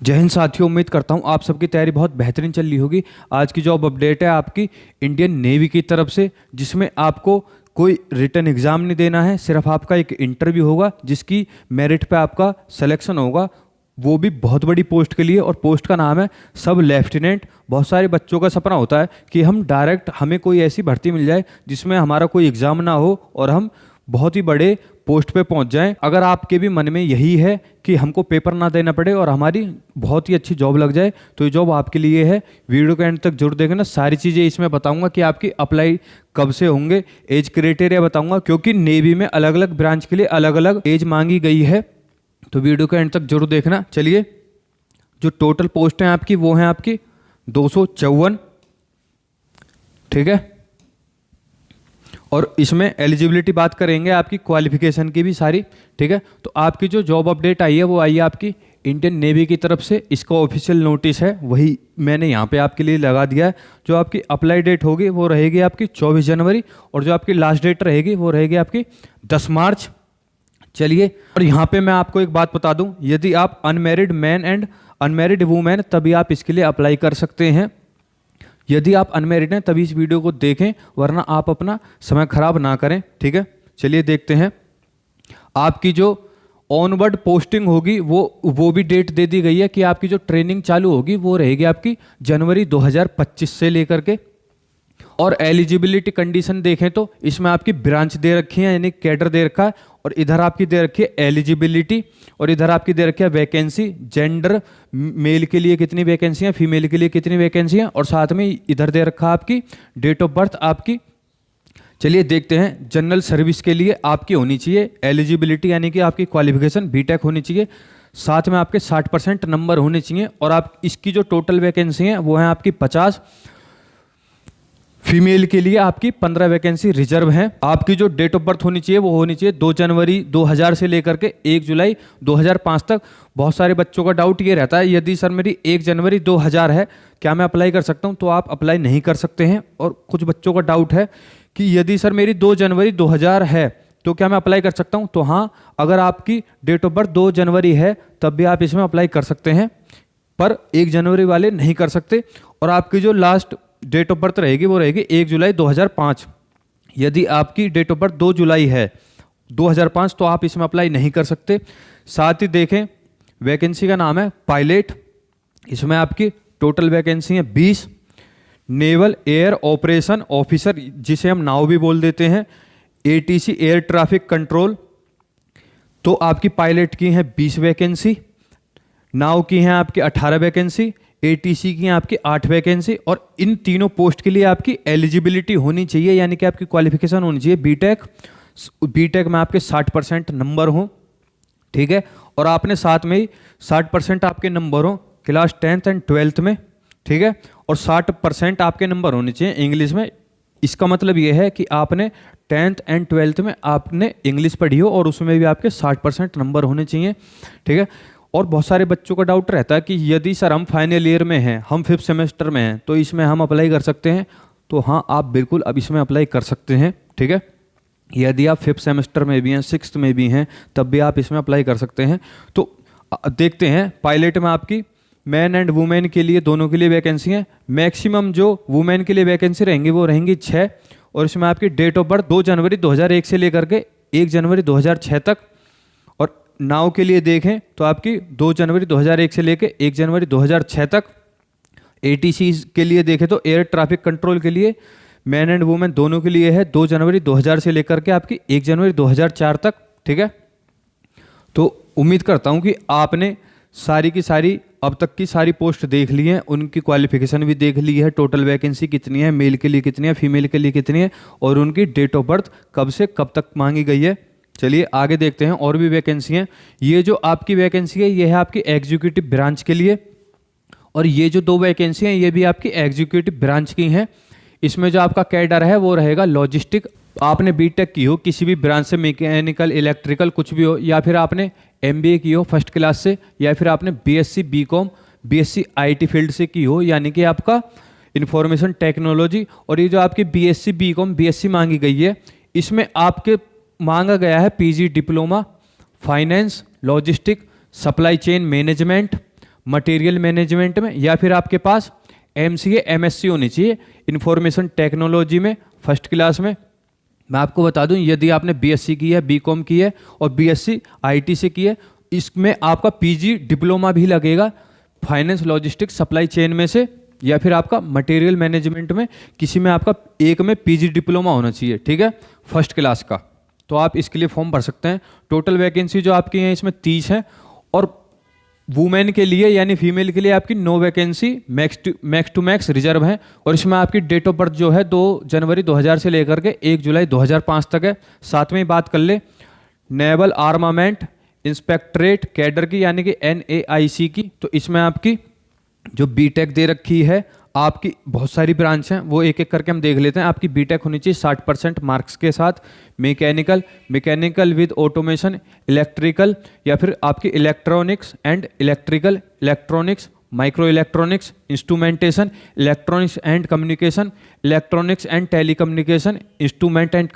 जय हिंद साथियों, उम्मीद करता हूँ आप सबकी तैयारी बहुत बेहतरीन चल रही होगी। आज की जॉब अपडेट है आपकी इंडियन नेवी की तरफ से, जिसमें आपको कोई रिटन एग्ज़ाम नहीं देना है, सिर्फ आपका एक इंटरव्यू होगा जिसकी मेरिट पे आपका सिलेक्शन होगा, वो भी बहुत बड़ी पोस्ट के लिए। और पोस्ट का नाम है सब लेफ्टिनेंट। बहुत सारे बच्चों का सपना होता है कि हमें कोई ऐसी भर्ती मिल जाए जिसमें हमारा कोई एग्ज़ाम ना हो और हम बहुत ही बड़े पोस्ट पे पहुंच जाएं। अगर आपके भी मन में यही है कि हमको पेपर ना देना पड़े और हमारी बहुत ही अच्छी जॉब लग जाए, तो ये जॉब आपके लिए है। वीडियो के एंड तक जरूर देखना, सारी चीज़ें इसमें बताऊंगा कि आपकी अप्लाई कब से होंगे, एज क्राइटेरिया बताऊंगा, क्योंकि नेवी में अलग अलग ब्रांच के लिए अलग अलग एज मांगी गई है। तो वीडियो के एंड तक जरूर देखना। चलिए, जो टोटल पोस्ट हैं आपकी वो हैं आपकी 254, ठीक है। और इसमें एलिजिबिलिटी बात करेंगे आपकी क्वालिफिकेशन की भी सारी, ठीक है। तो आपकी जो जॉब अपडेट आई है वो आई है आपकी इंडियन नेवी की तरफ से। इसका ऑफिशियल नोटिस है, वही मैंने यहाँ पे आपके लिए लगा दिया है। जो आपकी अप्लाई डेट होगी वो रहेगी आपकी 24 जनवरी और जो आपकी लास्ट डेट रहेगी वो रहेगी आपकी 10 मार्च। चलिए, और यहाँ पे मैं आपको एक बात बता दूँ, यदि आप unmarried man and unmarried women तभी आप इसके लिए अप्लाई कर सकते हैं। यदि आप अनमैरिड हैं तभी इस वीडियो को देखें, वरना आप अपना समय खराब ना करें, ठीक है। चलिए देखते हैं। आपकी जो ऑनवर्ड पोस्टिंग होगी वो भी डेट दे दी गई है कि आपकी जो ट्रेनिंग चालू होगी वो रहेगी आपकी जनवरी 2025 से लेकर के। और एलिजिबिलिटी कंडीशन देखें तो इसमें आपकी ब्रांच दे रखी है, यानी कैडर दे रखा है, और इधर आपकी दे रखी है एलिजिबिलिटी, और इधर आपकी दे रखी है वैकेंसी, जेंडर, मेल के लिए कितनी वैकेंसी है, फीमेल के लिए कितनी वैकेंसी है, और साथ में इधर दे रखा है आपकी डेट ऑफ बर्थ आपकी। चलिए देखते हैं। जनरल सर्विस के लिए आपकी होनी चाहिए एलिजिबिलिटी, यानी कि आपकी क्वालिफिकेशन बीटेक होनी चाहिए, साथ में आपके 60% नंबर होने चाहिए, और आप इसकी जो टोटल वैकेंसी है वो है आपकी 50। फीमेल के लिए आपकी 15 वैकेंसी रिजर्व हैं। आपकी जो डेट ऑफ बर्थ होनी चाहिए वो होनी चाहिए 2 जनवरी 2000 से लेकर के 1 जुलाई 2005 तक। बहुत सारे बच्चों का डाउट ये रहता है, यदि सर मेरी 1 जनवरी 2000 है, क्या मैं अप्लाई कर सकता हूं? तो आप अप्लाई नहीं कर सकते हैं। और कुछ बच्चों का डाउट है कि यदि सर मेरी 2 जनवरी 2000 है तो क्या मैं अप्लाई कर सकता हूँ? तो हाँ, अगर आपकी डेट ऑफ बर्थ 2 जनवरी है तब भी आप इसमें अप्लाई कर सकते हैं, पर 1 जनवरी वाले नहीं कर सकते। और आपकी जो लास्ट डेट ऑफ बर्थ रहेगी वो रहेगी 1 जुलाई 2005। यदि आपकी डेट ऑफ बर्थ 2 जुलाई है 2005 तो आप इसमें अप्लाई नहीं कर सकते। साथ ही देखें, वैकेंसी का नाम है पायलट। इसमें आपकी टोटल वैकेंसी है 20। नेवल एयर ऑपरेशन ऑफिसर, जिसे हम नाव भी बोल देते हैं, एटीसी एयर ट्रैफिक कंट्रोल, तो आपकी पायलट की है 20 वैकेंसी, नाव की है आपकी 18 वैकेंसी, एटीसी की आपकी 8 वैकेंसी। और इन तीनों पोस्ट के लिए आपकी एलिजिबिलिटी होनी चाहिए, यानी कि आपकी क्वालिफिकेशन होनी चाहिए बीटेक। बीटेक में आपके 60% नंबर हो, ठीक है। और आपने साथ में ही 60% आपके नंबर हो क्लास 10th एंड 12th में, ठीक है। और 60% आपके नंबर होने चाहिए इंग्लिश में। इसका मतलब ये है कि आपने 10th एंड 12th में आपने इंग्लिश पढ़ी हो और उसमें भी आपके 60% नंबर होने चाहिए, ठीक है। और बहुत सारे बच्चों का डाउट रहता है कि यदि सर हम फाइनल ईयर में हैं, हम 5th सेमेस्टर में हैं, तो इसमें हम अप्लाई कर सकते हैं? तो हाँ, आप बिल्कुल अब इसमें अप्लाई कर सकते हैं, ठीक है। यदि आप 5th सेमेस्टर में भी हैं, 6th में भी हैं, तब भी आप इसमें अप्लाई कर सकते हैं। तो देखते हैं। पायलट में आपकी मैन एंड वुमेन के लिए दोनों के लिए वैकेंसी है। मैक्सिमम जो वुमेन के लिए वैकेंसी रहेंगी वो रहेंगी 6, और इसमें आपकी डेट ऑफ बर्थ 2 जनवरी 2001 से लेकर के 1 जनवरी 2006 तक। और नाव के लिए देखें तो आपकी 2 जनवरी 2001 से लेकर 1 जनवरी 2006 तक। एटीसी के लिए देखें तो एयर ट्रैफिक कंट्रोल के लिए मैन एंड वुमेन दोनों के लिए है 2 जनवरी 2000 से लेकर के आपकी 1 जनवरी 2004 तक, ठीक है। तो उम्मीद करता हूं कि आपने सारी की सारी अब तक की सारी पोस्ट देख ली हैं, उनकी क्वालिफिकेशन भी देख ली है, टोटल वैकेंसी कितनी है, मेल के लिए कितनी है, फीमेल के लिए कितनी है, और उनकी डेट ऑफ बर्थ कब से कब तक मांगी गई है। चलिए आगे देखते हैं। और भी वैकेंसी हैं। ये जो आपकी वैकेंसी है ये है आपकी एग्जीक्यूटिव ब्रांच के लिए, और ये जो 2 वैकेंसी हैं ये भी आपकी एग्जीक्यूटिव ब्रांच की हैं। इसमें जो आपका कैडर है वो रहेगा लॉजिस्टिक। आपने बीटेक की हो किसी भी ब्रांच से, मैकेनिकल, इलेक्ट्रिकल कुछ भी हो, या फिर आपने एमबीए की हो फर्स्ट क्लास से, या फिर आपने BSc BCom, BSc IT field से की हो, यानी कि आपका इंफॉर्मेशन टेक्नोलॉजी। और ये जो आपकी बीएससी बीकॉम बीएससी मांगी गई है, इसमें आपके मांगा गया है PG diploma, finance, logistic, supply chain management, material management में, या फिर आपके पास MCA MSc होनी चाहिए इंफॉर्मेशन टेक्नोलॉजी में फर्स्ट क्लास में। मैं आपको बता दूं, यदि आपने BSc की है, BCom की है और BSc IT से की है, इसमें आपका PG डिप्लोमा भी लगेगा फाइनेंस लॉजिस्टिक्स सप्लाई चेन में से, या फिर आपका मटेरियल मैनेजमेंट में किसी में आपका एक में PG डिप्लोमा होना चाहिए, ठीक है, फर्स्ट क्लास का। तो आप इसके लिए फॉर्म भर सकते हैं। टोटल वैकेंसी जो आपकी हैं इसमें 30 है, और वुमेन के लिए यानी फीमेल के लिए आपकी 9 vacancy max to max reserve है। और इसमें आपकी डेट ऑफ बर्थ जो है 2 जनवरी 2000 से लेकर के 1 जुलाई 2005 तक है। साथ में बात कर ले नेवल आर्मामेंट इंस्पेक्टरेट कैडर की यानी कि NAIC की, तो इसमें आपकी जो बीटेक दे रखी है, आपकी बहुत सारी ब्रांच हैं, वो एक एक करके हम देख लेते हैं। आपकी बीटेक होनी चाहिए 60% मार्क्स के साथ, मैकेनिकल विद ऑटोमेशन, इलेक्ट्रिकल, या फिर आपकी electronics and electrical, electronics, micro electronics, instrumentation, electronics and communication, electronics and telecommunication, instrument and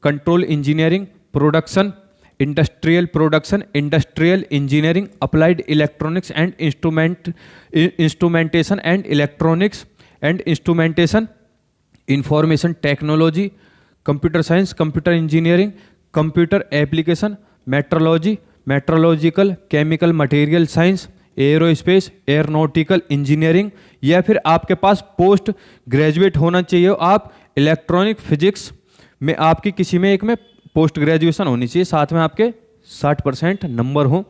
control engineering, production, industrial production, industrial engineering, applied electronics and instrumentation and electronics and instrumentation, information technology, computer science, computer engineering, computer application, metrological, chemical material science, aerospace, aeronautical engineering, या फिर आपके पास post graduate होना चाहिए आप electronic physics में, आपकी किसी में एक में पोस्ट ग्रेजुएशन होनी चाहिए, साथ में आपके 60% नंबर हो।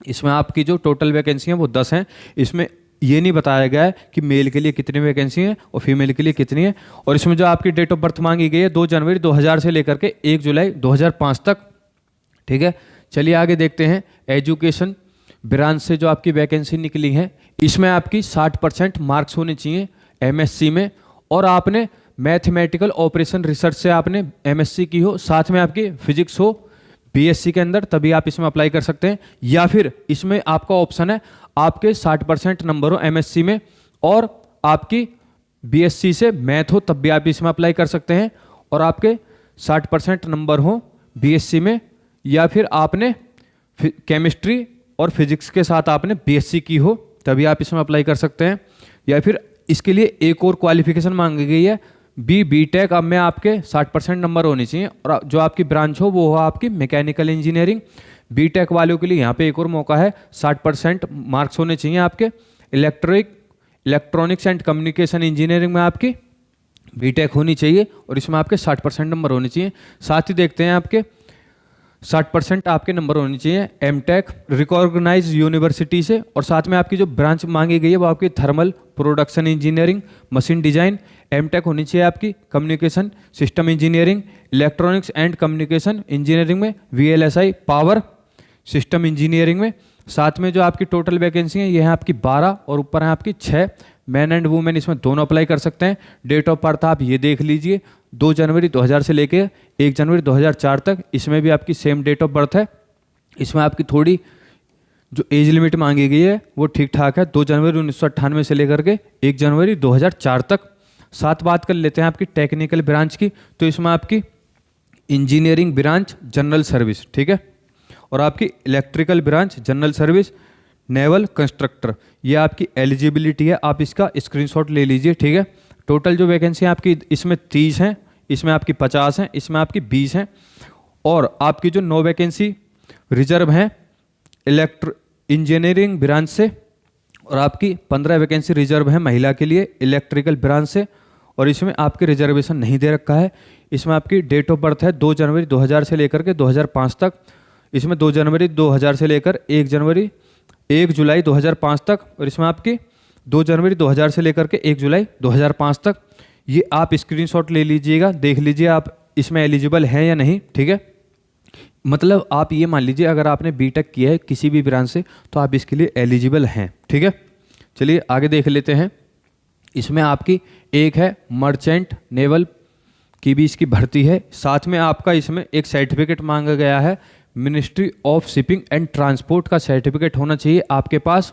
इसमें आपकी जो टोटल वैकेंसी हैं वो 10 हैं। इसमें ये नहीं बताया गया है कि मेल के लिए कितनी वैकेंसी है और फीमेल के लिए कितनी है। और इसमें जो आपकी डेट ऑफ बर्थ मांगी गई है 2 जनवरी 2000 से लेकर के 1 जुलाई 2005 तक, ठीक है। चलिए आगे देखते हैं। एजुकेशन ब्रांच से जो आपकी वैकेंसी निकली है, इसमें आपकी 60% मार्क्स होने चाहिए MSc में, और आपने मैथमेटिकल ऑपरेशन रिसर्च से आपने MSc की हो, साथ में आपकी फिजिक्स हो BSc के अंदर, तभी आप इसमें अप्लाई कर सकते हैं। या फिर इसमें आपका ऑप्शन है आपके 60% नंबर हो MSc में और आपकी BSc से मैथ हो, तब भी आप इसमें अप्लाई कर सकते हैं। और आपके 60% नंबर हो BSc में, या फिर आपने केमिस्ट्री और फिजिक्स के साथ आपने BSc की हो, तभी आप इसमें अप्लाई कर सकते हैं। या फिर इसके लिए एक और क्वालिफिकेशन मांगी गई है बीटेक, अब में आपके 60% नंबर होने चाहिए, और जो आपकी ब्रांच हो वो हो आपकी मैकेनिकल इंजीनियरिंग। बीटेक वालों के लिए यहाँ पे एक और मौका है, 60% मार्क्स होने चाहिए आपके इलेक्ट्रॉनिक्स एंड कम्युनिकेशन इंजीनियरिंग में आपकी बीटेक होनी चाहिए, और इसमें आपके 60% नंबर होने चाहिए। साथ ही देखते हैं आपके 60% आपके नंबर होने चाहिए MTech रिकॉग्नाइज यूनिवर्सिटी से, और साथ में आपकी जो ब्रांच मांगी गई है वो आपकी thermal production engineering, machine design. MTech होनी चाहिए आपकी communication system engineering, electronics and communication engineering में, VLSI पावर सिस्टम इंजीनियरिंग में। साथ में जो आपकी टोटल वैकेंसी है ये है आपकी 12 और ऊपर है आपकी 6। मैन एंड वुमेन इसमें दोनों अप्लाई कर सकते हैं। डेट ऑफ बर्थ आप ये देख लीजिए 2 जनवरी 2000 से लेके 1 जनवरी 2004 तक, इसमें भी आपकी सेम डेट ऑफ बर्थ है। इसमें आपकी थोड़ी जो एज लिमिट मांगी गई है वो ठीक ठाक है, 2 जनवरी 1998 से लेकर के 1 जनवरी 2004 तक। साथ बात कर लेते हैं आपकी टेक्निकल ब्रांच की, तो इसमें आपकी इंजीनियरिंग ब्रांच जनरल सर्विस, ठीक है, और आपकी electrical branch general service, naval constructor, ये आपकी एलिजिबिलिटी है। आप इसका स्क्रीनशॉट ले लीजिए, ठीक है। टोटल जो वैकेंसी आपकी इसमें 30 हैं, इसमें आपकी 50 हैं, इसमें आपकी 20 हैं, और आपकी जो 9 वैकेंसी रिजर्व हैं इंजीनियरिंग ब्रांच से, और आपकी 15 वैकेंसी रिजर्व है महिला के लिए इलेक्ट्रिकल ब्रांच से, और इसमें आपके रिजर्वेशन नहीं दे रखा है। इसमें आपकी डेट ऑफ बर्थ है 2 जनवरी 2000 से लेकर के 2005 तक, इसमें 2 जनवरी 2000 से लेकर 1 जुलाई 2005 तक, और इसमें आपकी 2 जनवरी 2000 से लेकर के 1 जुलाई 2005 तक। ये आप स्क्रीनशॉट ले लीजिएगा, देख लीजिए आप इसमें एलिजिबल हैं या नहीं, ठीक है। मतलब आप ये मान लीजिए अगर आपने बीटेक किया है किसी भी ब्रांच से तो आप इसके लिए एलिजिबल हैं, ठीक है। चलिए आगे देख लेते हैं। इसमें आपकी एक है मर्चेंट नेवल की भी इसकी भर्ती है, साथ में आपका इसमें एक सर्टिफिकेट मांगा गया है ministry of shipping and transport का सर्टिफिकेट होना चाहिए आपके पास,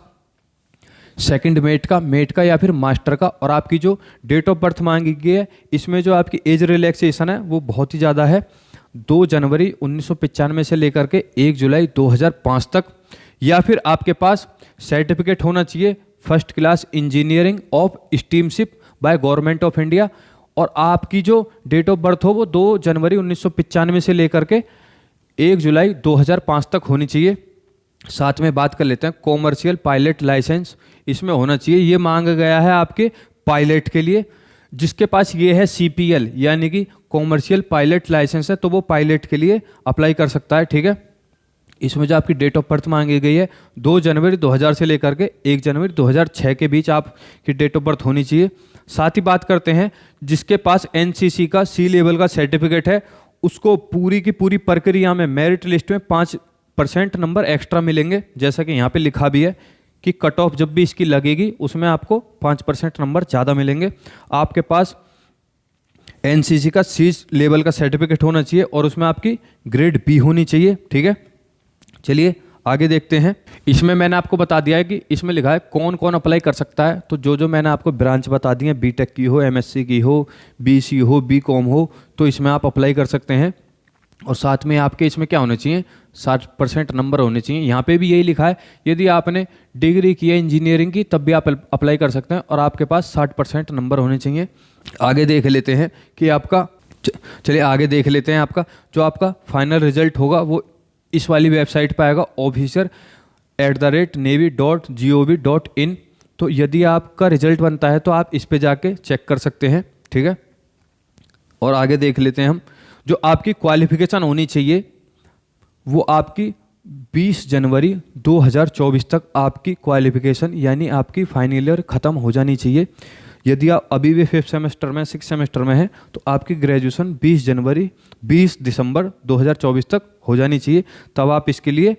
सेकंड मेट का या फिर मास्टर का। और आपकी जो डेट ऑफ बर्थ मांगी गई है इसमें जो आपकी एज रिलैक्सेशन है वो बहुत ही ज़्यादा है, 2 जनवरी 1995 से लेकर के 1 जुलाई 2005 तक। या फिर आपके पास सर्टिफिकेट होना चाहिए first class engineering of steamship by government of India, और आपकी जो डेट ऑफ बर्थ हो वो 2 जनवरी 1995 से लेकर के 1 जुलाई 2005 तक होनी चाहिए। साथ में बात कर लेते हैं कॉमर्शियल पायलट लाइसेंस, इसमें होना चाहिए। ये मांगा गया है आपके पायलट के लिए। जिसके पास ये है CPL यानी कि कॉमर्शियल पायलट लाइसेंस है, तो वो पायलट के लिए अप्लाई कर सकता है, ठीक है। इसमें जो आपकी डेट ऑफ बर्थ मांगी गई है 2 जनवरी 2000 से लेकर के 1 जनवरी 2006 के बीच आपकी डेट ऑफ बर्थ होनी चाहिए। साथ ही बात करते हैं जिसके पास NCC का C लेवल का सर्टिफिकेट है, उसको पूरी की पूरी प्रक्रिया में मेरिट लिस्ट में 5% नंबर एक्स्ट्रा मिलेंगे। जैसा कि यहाँ पे लिखा भी है कि कट ऑफ जब भी इसकी लगेगी उसमें आपको 5% नंबर ज़्यादा मिलेंगे। आपके पास NCC का C लेवल का सर्टिफिकेट होना चाहिए और उसमें आपकी ग्रेड B होनी चाहिए, ठीक है। चलिए आगे देखते हैं। इसमें मैंने आपको बता दिया है कि इसमें लिखा है कौन कौन अप्लाई कर सकता है। तो जो मैंने आपको ब्रांच बता दी है, BTech की हो, MSc की हो, BC हो, BCom हो, तो इसमें आप अप्लाई कर सकते हैं। और साथ में आपके इसमें क्या होने चाहिए, 60% नंबर होने चाहिए। यहाँ पे भी यही लिखा है यदि आपने डिग्री की है इंजीनियरिंग की तब भी आप अप्लाई कर सकते हैं और आपके पास 60% नंबर होने चाहिए। आगे देख लेते हैं कि आपका, चलिए आगे देख लेते हैं आपका जो आपका फाइनल रिजल्ट होगा वो इस वाली वेबसाइट पर आएगा, officer@navy.gov.in। तो यदि आपका रिजल्ट बनता है तो आप इस पे जाके चेक कर सकते हैं, ठीक है। और आगे देख लेते हैं हम, जो आपकी क्वालिफिकेशन होनी चाहिए वो आपकी 20 जनवरी 2024 तक आपकी क्वालिफिकेशन यानी आपकी फाइनल ईयर ख़त्म हो जानी चाहिए। यदि आप अभी भी 5th सेमेस्टर में 6th सेमेस्टर में हैं तो आपकी ग्रेजुएशन 20 दिसंबर 2024 तक हो जानी चाहिए, तब आप इसके लिए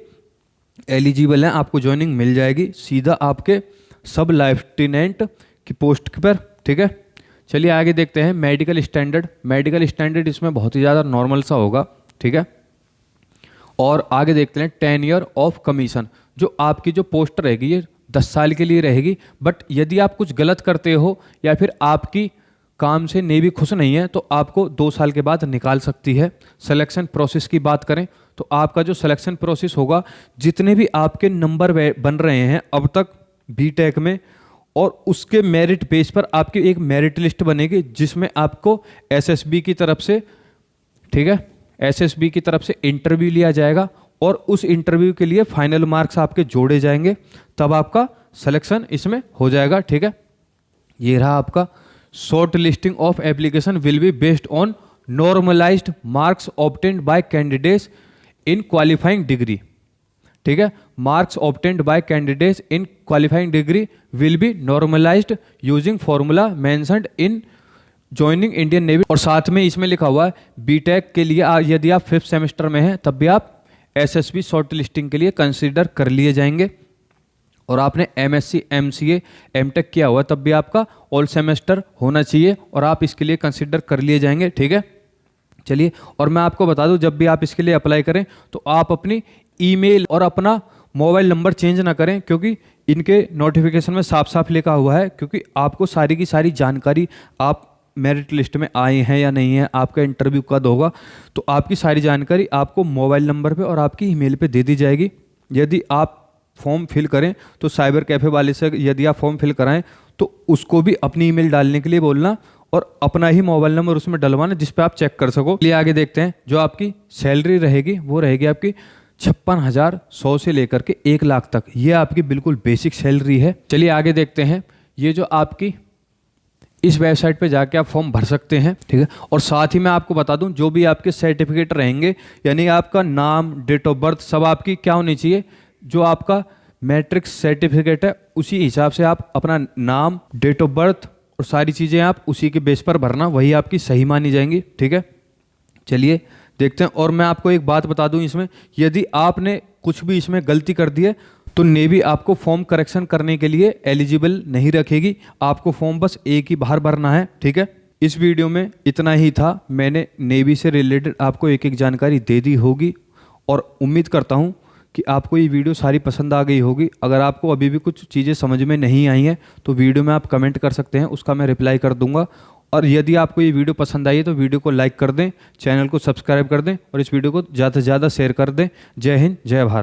एलिजिबल हैं, आपको ज्वाइनिंग मिल जाएगी सीधा आपके सब लेफ्टिनेंट की पोस्ट पर, ठीक है। चलिए आगे देखते हैं मेडिकल स्टैंडर्ड। मेडिकल स्टैंडर्ड इसमें बहुत ही ज़्यादा नॉर्मल सा होगा, ठीक है। और आगे देखते हैं 10 ईयर ऑफ कमीशन। जो आपकी जो पोस्ट रहेगी ये 10 साल के लिए रहेगी, बट यदि आप कुछ गलत करते हो या फिर आपकी काम से नेवी खुश नहीं है तो आपको 2 साल के बाद निकाल सकती है। सिलेक्शन प्रोसेस की बात करें तो आपका जो सिलेक्शन प्रोसेस होगा, जितने भी आपके नंबर बन रहे हैं अब तक BTech में, और उसके मेरिट बेस पर आपकी एक मेरिट लिस्ट बनेगी जिसमें आपको SSB की तरफ से, ठीक है, SSB की तरफ से इंटरव्यू लिया जाएगा और उस इंटरव्यू के लिए फाइनल मार्क्स आपके जोड़े जाएंगे, तब आपका सिलेक्शन इसमें हो जाएगा, ठीक है। ये रहा आपका short listing of application will be based on normalised marks obtained by candidates in qualifying degree, ठीक है। Marks obtained by candidates in qualifying degree will be normalised using formula mentioned in joining Indian Navy. और साथ में इसमें लिखा हुआ है BTech के लिए यदि आप 5th सेमेस्टर में हैं तब भी आप SSB शॉर्ट लिस्टिंग के लिए कंसीडर कर लिए जाएंगे। और आपने MSc MCA MTech किया हुआ तब भी आपका ऑल सेमेस्टर होना चाहिए और आप इसके लिए कंसीडर कर लिए जाएंगे, ठीक है। चलिए, और मैं आपको बता दूं जब भी आप इसके लिए अप्लाई करें तो आप अपनी ईमेल और अपना मोबाइल नंबर चेंज ना करें, क्योंकि इनके नोटिफिकेशन में साफ साफ लिखा हुआ है, क्योंकि आपको सारी की सारी जानकारी, आप मेरिट लिस्ट में आए हैं या नहीं है, आपका इंटरव्यू कब होगा, तो आपकी सारी जानकारी आपको मोबाइल नंबर पे और आपकी ईमेल पे दे दी जाएगी। यदि आप फॉर्म फिल करें तो साइबर कैफ़े वाले से यदि आप फॉर्म फिल कराएं तो उसको भी अपनी ईमेल डालने के लिए बोलना और अपना ही मोबाइल नंबर उसमें डलवाना जिस पे आप चेक कर सको। चलिए आगे देखते हैं, जो आपकी सैलरी रहेगी वो रहेगी आपकी 56,100 से लेकर के 1 लाख तक। ये आपकी बिल्कुल बेसिक सैलरी है। चलिए आगे देखते हैं, ये जो आपकी इस वेबसाइट पे जाके आप फॉर्म भर सकते हैं, ठीक है। और साथ ही मैं आपको बता दूं जो भी आपके सर्टिफिकेट रहेंगे, यानी आपका नाम, डेट ऑफ बर्थ, सब आपकी क्या होनी चाहिए, जो आपका मैट्रिक्स सर्टिफिकेट है उसी हिसाब से आप अपना नाम, डेट ऑफ बर्थ और सारी चीज़ें आप उसी के बेस पर भरना, वही आपकी सही मानी जाएंगी, ठीक है। चलिए देखते हैं। और मैं आपको एक बात बता दूं, इसमें यदि आपने कुछ भी इसमें गलती कर दी है तो नेवी आपको फॉर्म करेक्शन करने के लिए एलिजिबल नहीं रखेगी, आपको फॉर्म बस एक ही बार भरना है, ठीक है। इस वीडियो में इतना ही था। मैंने नेवी से रिलेटेड आपको एक एक जानकारी दे दी होगी और उम्मीद करता हूँ कि आपको ये वीडियो सारी पसंद आ गई होगी। अगर आपको अभी भी कुछ चीज़ें समझ में नहीं आई हैं तो वीडियो में आप कमेंट कर सकते हैं, उसका मैं रिप्लाई कर दूंगा। और यदि आपको ये वीडियो पसंद आई है तो वीडियो को लाइक कर दें, चैनल को सब्सक्राइब कर दें और इस वीडियो को ज़्यादा से ज़्यादा शेयर कर दें। जय हिंद, जय भारत।